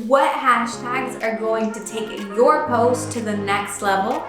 What hashtags are going to take your post to the next level?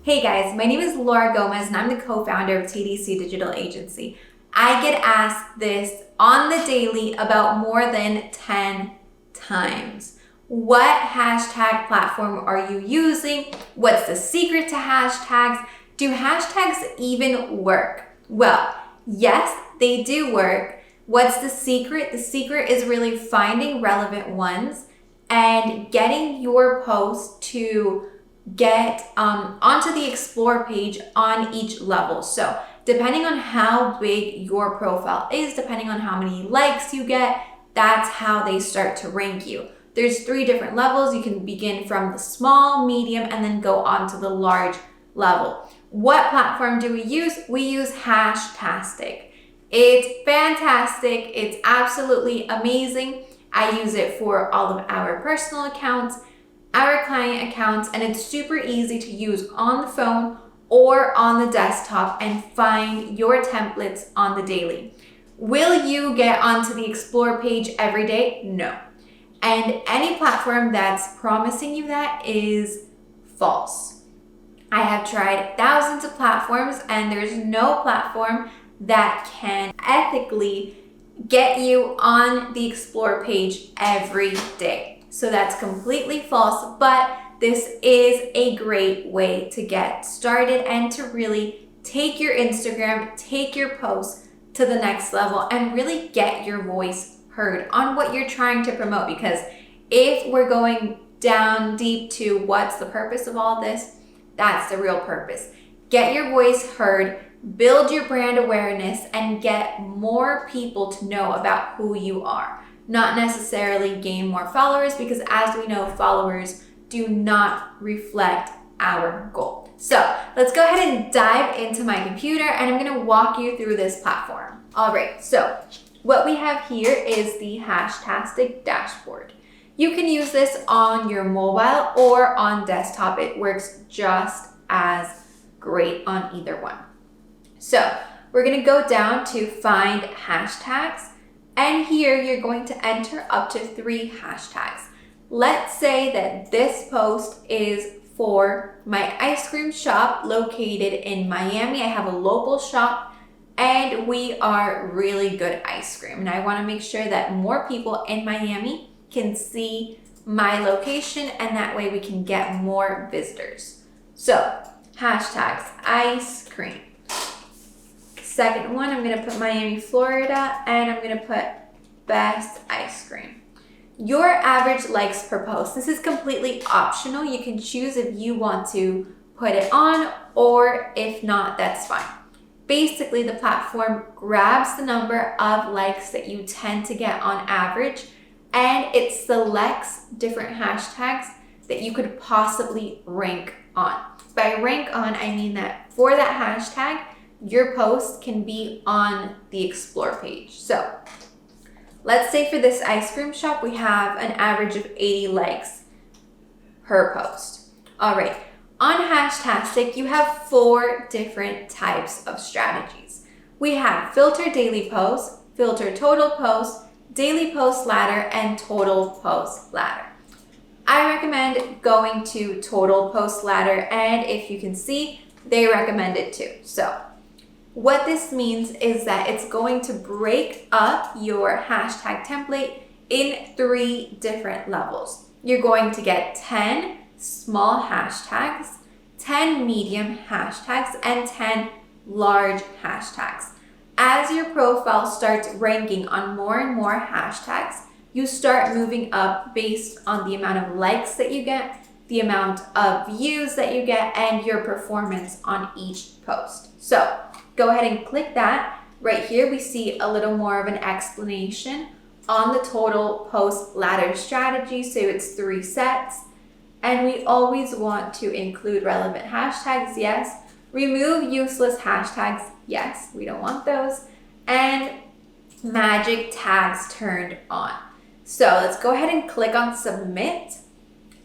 Hey guys, my name is Laura Gomez and I'm the co-founder of TDC Digital Agency. I get asked this on the daily about more than 10 times. What hashtag platform are you using? What's the secret to hashtags? Do hashtags even work? Well, yes, they do work. What's the secret? The secret is really finding relevant ones and getting your post to get onto the explore page on each level. So depending on how big your profile is, depending on how many likes you get, that's how they start to rank you. There's 3 different levels. You can begin from the small, medium, and then go on to the large level. What platform do we use? We use Hashtastic. It's fantastic. It's absolutely amazing. I use it for all of our personal accounts, our client accounts, and it's super easy to use on the phone or on the desktop and find your templates on the daily. Will you get onto the explore page every day? No. And any platform that's promising you that is false. I have tried thousands of platforms and there's no platform that can ethically get you on the explore page every day. So that's completely false, but this is a great way to get started and to really take your Instagram, take your posts to the next level and really get your voice heard on what you're trying to promote. Because if we're going down deep to what's the purpose of all this, that's the real purpose. Get your voice heard, build your brand awareness, and get more people to know about who you are. Not necessarily gain more followers, because as we know, followers do not reflect our goal. So let's go ahead and dive into my computer and I'm gonna walk you through this platform. All right, so what we have here is the Hashtastic dashboard. You can use this on your mobile or on desktop. It works just as great on either one. So we're gonna go down to find hashtags, and here you're going to enter up to 3 hashtags. Let's say that this post is for my ice cream shop located in Miami. I have a local shop and we are really good ice cream. And I wanna make sure that more people in Miami can see my location and that way we can get more visitors. So hashtags, ice cream. Second one, I'm gonna put Miami, Florida, and I'm gonna put best ice cream. Your average likes per post. This is completely optional. You can choose if you want to put it on, or if not, that's fine. Basically, the platform grabs the number of likes that you tend to get on average, and it selects different hashtags that you could possibly rank on. By rank on, I mean that for that hashtag, your post can be on the explore page. So let's say for this ice cream shop, we have an average of 80 likes per post. All right, on Hashtastic, you have 4 different types of strategies. We have filter daily posts, filter total posts, daily post ladder, and total post ladder. I recommend going to total post ladder, and if you can see, they recommend it too. So what this means is that it's going to break up your hashtag template in 3 different levels. You're going to get 10 small hashtags, 10 medium hashtags, and 10 large hashtags. As your profile starts ranking on more and more hashtags, you start moving up based on the amount of likes that you get, the amount of views that you get, and your performance on each post. So go ahead and click that. Right here, we see a little more of an explanation on the total post ladder strategy. So it's 3 sets. And we always want to include relevant hashtags, yes. Remove useless hashtags, yes, we don't want those. And magic tags turned on. So let's go ahead and click on submit.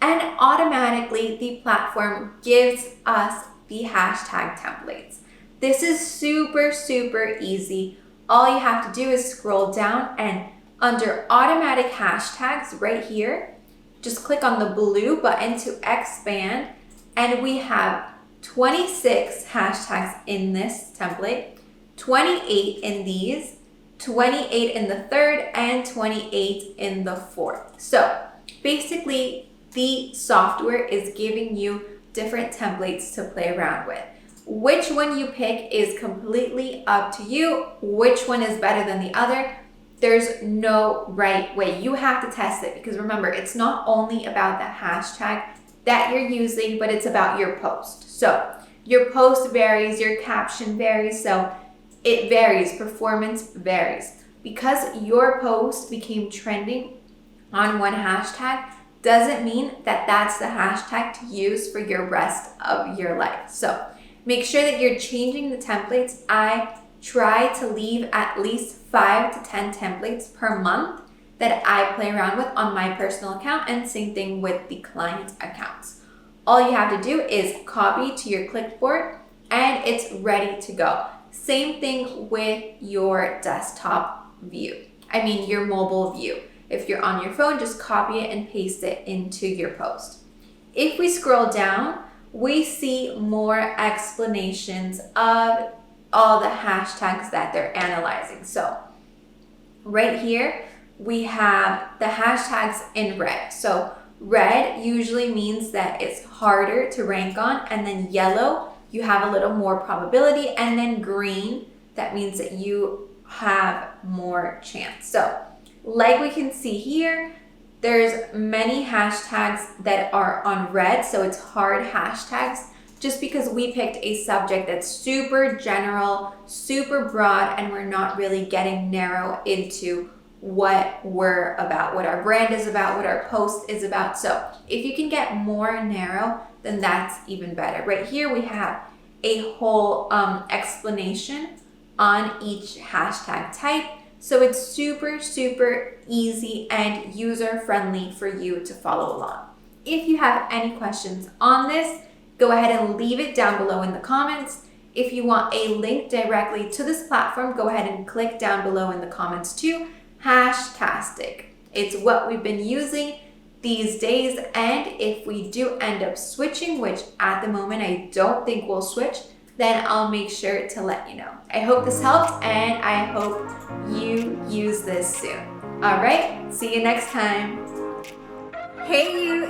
And automatically the platform gives us the hashtag templates. This is super, super easy. all you have to do is scroll down and under automatic hashtags right here, just click on the blue button to expand, and we have 26 hashtags in this template, 28 in these, 28 in the third, and 28 in the fourth. So basically, the software is giving you different templates to play around with. Which one you pick is completely up to you. Which one is better than the other? There's no right way. You have to test it, because remember, it's not only about the hashtag that you're using, but it's about your post. So your post varies, your caption varies, so it varies, performance varies. Because your post became trending on one hashtag doesn't mean that that's the hashtag to use for your rest of your life. So make sure that you're changing the templates. I try to leave at least 5 to 10 templates per month that I play around with on my personal account, and same thing with the client accounts. All you have to do is copy to your clipboard and it's ready to go. Same thing with your desktop view. Your mobile view. If you're on your phone, just copy it and paste it into your post. If we scroll down, we see more explanations of all the hashtags that they're analyzing. So right here, we have the hashtags in red. So red usually means that it's harder to rank on, and then yellow, you have a little more probability, and then green, that means that you have more chance. So like we can see here, there's many hashtags that are on red, so it's hard hashtags, just because we picked a subject that's super general, super broad, and we're not really getting narrow into what we're about, what our brand is about, what our post is about. So if you can get more narrow, then that's even better. Right here we have a whole explanation on each hashtag type. So it's super, super easy and user-friendly for you to follow along. If you have any questions on this, go ahead and leave it down below in the comments. If you want a link directly to this platform, go ahead and click down below in the comments too. Hashtastic. It's what we've been using these days, and if we do end up switching, which at the moment I don't think we'll switch, then I'll make sure to let you know. I hope this helped, and I hope you use this soon. All right, see you next time. Hey you,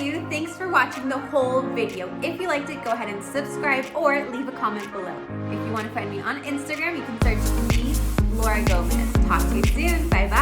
you, thanks for watching the whole video. If you liked it, go ahead and subscribe or leave a comment below. If you want to find me on Instagram, you can search me, Laura Gomez. Talk to you soon. Bye bye.